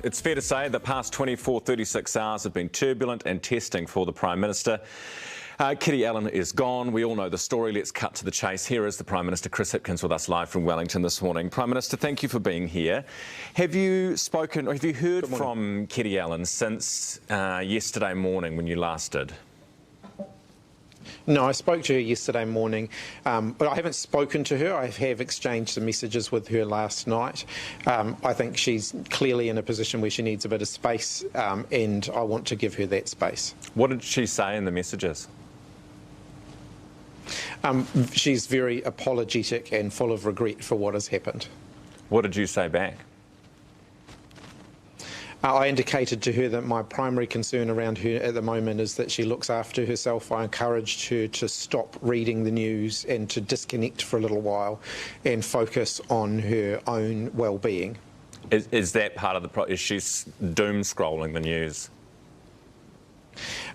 It's fair to say the past 36 hours have been turbulent and testing for the Prime Minister. Kiri Allan is gone. We all know the story. Let's cut to the chase. Here is the Prime Minister, Chris Hipkins, with us live from Wellington this morning. Prime Minister, thank you for being here. Have you spoken, or have you heard from Kiri Allan since yesterday morning when you last did? No, I spoke to her yesterday morning, but I haven't spoken to her. I have exchanged some messages with her last night. I think she's clearly in a position where she needs a bit of space, and I want to give her that space. What did she say in the messages? She's very apologetic and full of regret for what has happened. What did you say back? I indicated to her that my primary concern around her at the moment is that she looks after herself. I encouraged her to stop reading the news and to disconnect for a little while and focus on her own well-being. Is that part of the problem? Is she doom scrolling the news?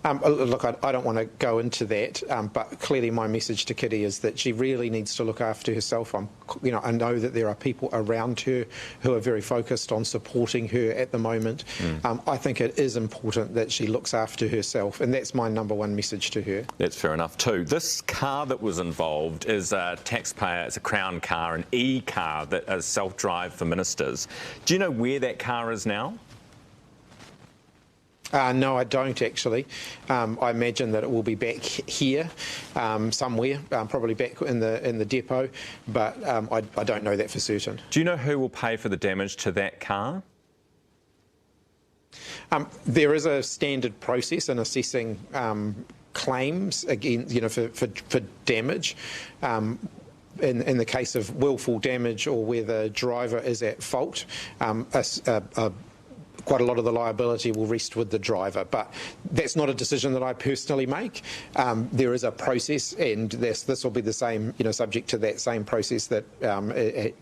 Look, I don't want to go into that, but clearly my message to Kiri is that she really needs to look after herself. I know that there are people around her who are very focused on supporting her at the moment. I think it is important that she looks after herself, and that's my number one message to her. That's fair enough too. This car that was involved is a taxpayer, it's a Crown car, an e-car that is self-drive for ministers. Do you know where that car is now? No, I don't actually. I imagine that it will be back here somewhere, probably back in the depot, but I don't know that for certain. Do you know who will pay for the damage to that car? There is a standard process in assessing claims again, for damage. In the case of willful damage or where the driver is at fault, quite a lot of the liability will rest with the driver, but that's not a decision that I personally make. There is a process, and this will be the same, subject to that same process that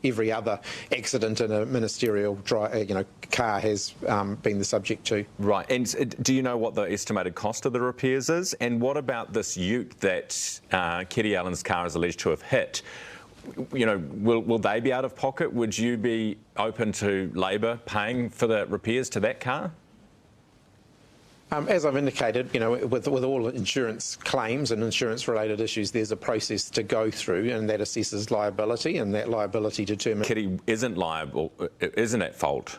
every other accident in a ministerial car has been the subject to. Right, and do you know what the estimated cost of the repairs is? And what about this ute that Kiri Allan's car is alleged to have hit? Will they be out of pocket? Would you be open to Labor paying for the repairs to that car? As I've indicated, with all insurance claims and insurance-related issues, there's a process to go through, and that assesses liability, and that liability determines. Kiri isn't liable, isn't at fault.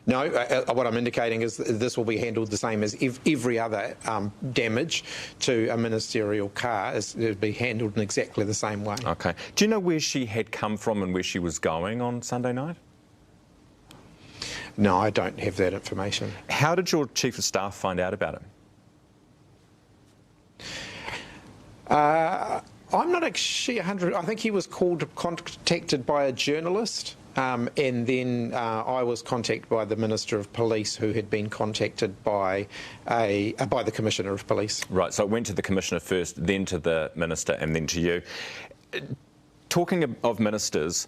No, what I'm indicating is that this will be handled the same as every other damage to a ministerial car. It'll be handled in exactly the same way. Okay. Do you know where she had come from and where she was going on Sunday night? No, I don't have that information. How did your Chief of Staff find out about it? I'm not actually 100. I think he was contacted by a journalist. And then I was contacted by the Minister of Police, who had been contacted by the Commissioner of Police. Right, so it went to the Commissioner first, then to the Minister, and then to you. Talking of ministers,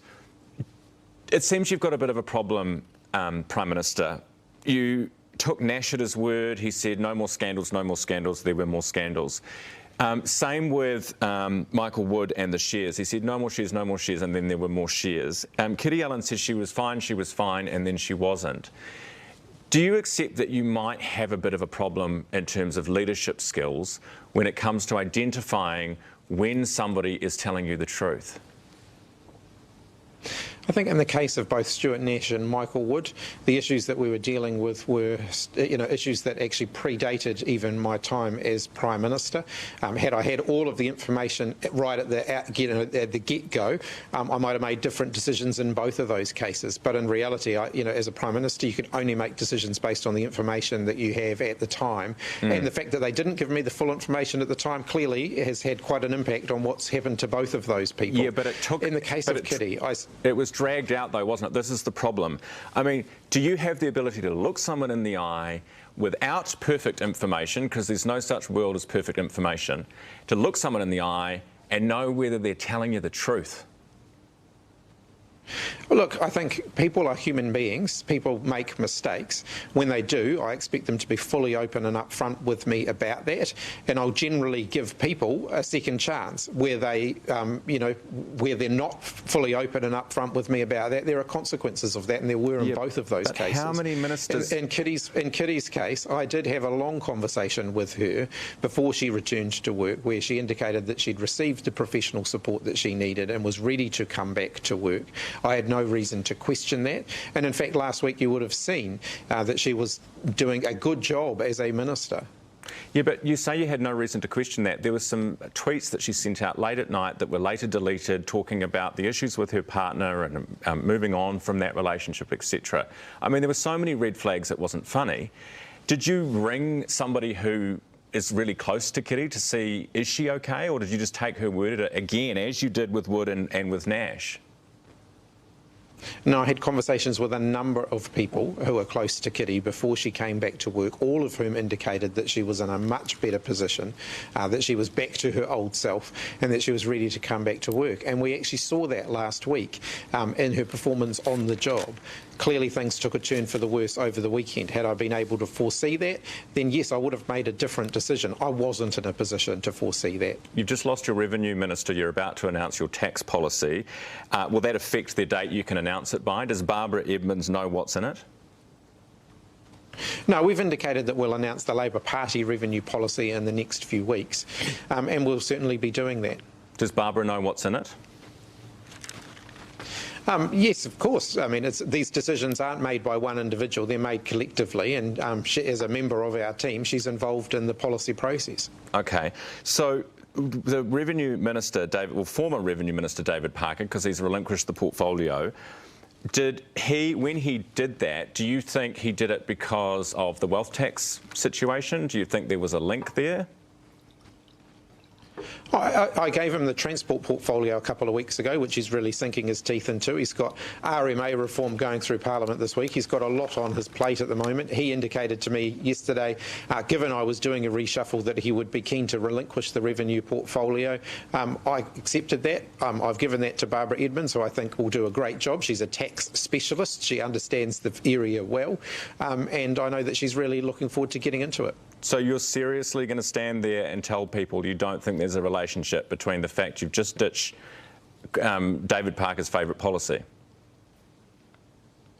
it seems you've got a bit of a problem, Prime Minister. You took Nash at his word. He said no more scandals, no more scandals. There were more scandals. Same with Michael Wood and the shares. He said no more shares, and then there were more shares. Kiri Allan says she was fine, and then she wasn't. Do you accept that you might have a bit of a problem in terms of leadership skills when it comes to identifying when somebody is telling you the truth? I think in the case of both Stuart Nash and Michael Wood, the issues that we were dealing with were, issues that actually predated even my time as Prime Minister. Had I had all of the information right at the get-go, I might have made different decisions in both of those cases. But in reality, as a Prime Minister, you can only make decisions based on the information that you have at the time. And the fact that they didn't give me the full information at the time clearly has had quite an impact on what's happened to both of those people. Yeah, but it took... In the case of Kiri, it was dragged out though, wasn't it? This is the problem. I mean, do you have the ability to look someone in the eye without perfect information, because there's no such world as perfect information, to look someone in the eye and know whether they're telling you the truth? Well, look, I think people are human beings. People make mistakes. When they do, I expect them to be fully open and upfront with me about that. And I'll generally give people a second chance where they, where they're not fully open and upfront with me about that. There are consequences of that, and there were in both of those cases. How many ministers? In Kiri's case, I did have a long conversation with her before she returned to work, where she indicated that she'd received the professional support that she needed and was ready to come back to work. I had no reason to question that. And in fact, last week you would have seen that she was doing a good job as a minister. Yeah, but you say you had no reason to question that. There were some tweets that she sent out late at night that were later deleted, talking about the issues with her partner and moving on from that relationship, etc. I mean, there were so many red flags it wasn't funny. Did you ring somebody who is really close to Kiri to see, is she okay, or did you just take her word at it again, as you did with Wood and with Nash? No, I had conversations with a number of people who are close to Kiri before she came back to work, all of whom indicated that she was in a much better position, that she was back to her old self, and that she was ready to come back to work. And we actually saw that last week in her performance on the job. Clearly things took a turn for the worse over the weekend. Had I been able to foresee that, then yes, I would have made a different decision. I wasn't in a position to foresee that. You've just lost your Revenue Minister. You're about to announce your tax policy. Will that affect the date you can announce it by? Does Barbara Edmonds know what's in it? No, we've indicated that we'll announce the Labor Party revenue policy in the next few weeks, and we'll certainly be doing that. Does Barbara know what's in it? Yes, of course. I mean, these decisions aren't made by one individual, they're made collectively, and she, as a member of our team, she's involved in the policy process. Okay. So the Revenue Minister, former Revenue Minister David Parker, because he's relinquished the portfolio, when he did that, do you think he did it because of the wealth tax situation? Do you think there was a link there? I gave him the transport portfolio a couple of weeks ago, which he's really sinking his teeth into. He's got RMA reform going through Parliament this week. He's got a lot on his plate at the moment. He indicated to me yesterday, given I was doing a reshuffle, that he would be keen to relinquish the revenue portfolio. I accepted that. I've given that to Barbara Edmonds, who I think will do a great job. She's a tax specialist. She understands the area well, and I know that she's really looking forward to getting into it. So you're seriously going to stand there and tell people you don't think there's a relationship between the fact you've just ditched David Parker's favourite policy?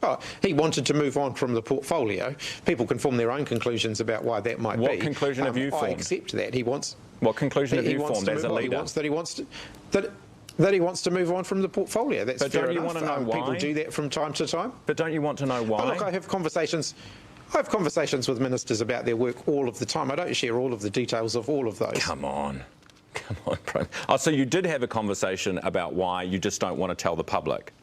Oh, he wanted to move on from the portfolio. People can form their own conclusions about why that might be. What conclusion have you formed? I accept that. He wants... What conclusion have you formed as a leader? That he wants to move on from the portfolio. That's fair enough. But don't you want to know why? People do that from time to time. But don't you want to know why? Oh, look, I have conversations with ministers about their work all of the time. I don't share all of the details of all of those. Come on, Prime. Oh, so you did have a conversation about why you just don't want to tell the public?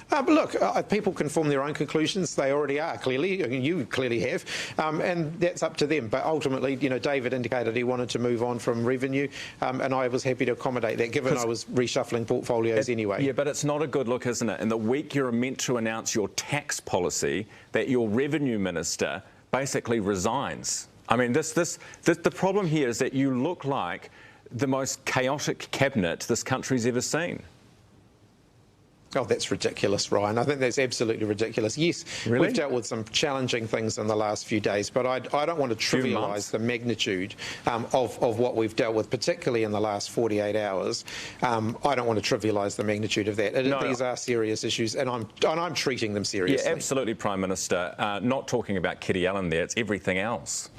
But look, people can form their own conclusions. They already are, clearly. I mean, you clearly have. And that's up to them. But ultimately, David indicated he wanted to move on from revenue, and I was happy to accommodate that, given I was reshuffling portfolios anyway. Yeah, but it's not a good look, isn't it? In the week you're meant to announce your tax policy, that your Revenue Minister basically resigns. I mean, the problem here is that you look like the most chaotic cabinet this country's ever seen. Oh, that's ridiculous, Ryan. I think that's absolutely ridiculous. Yes, really? We've dealt with some challenging things in the last few days, but I don't want to trivialise the magnitude of what we've dealt with, particularly in the last 48 hours. I don't want to trivialise the magnitude of that. These are serious issues, and I'm treating them seriously. Yeah, absolutely, Prime Minister. Not talking about Kiri Allan there, it's everything else.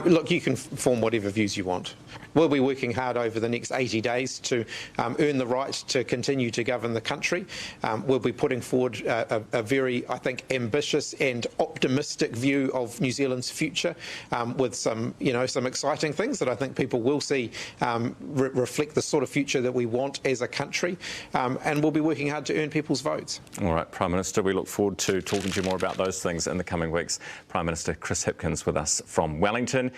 Look, you can form whatever views you want. We'll be working hard over the next 80 days to earn the right to continue to govern the country. We'll be putting forward a very, I think, ambitious and optimistic view of New Zealand's future, with some exciting things that I think people will see reflect the sort of future that we want as a country. And we'll be working hard to earn people's votes. All right, Prime Minister, we look forward to talking to you more about those things in the coming weeks. Prime Minister Chris Hipkins with us from Wellington.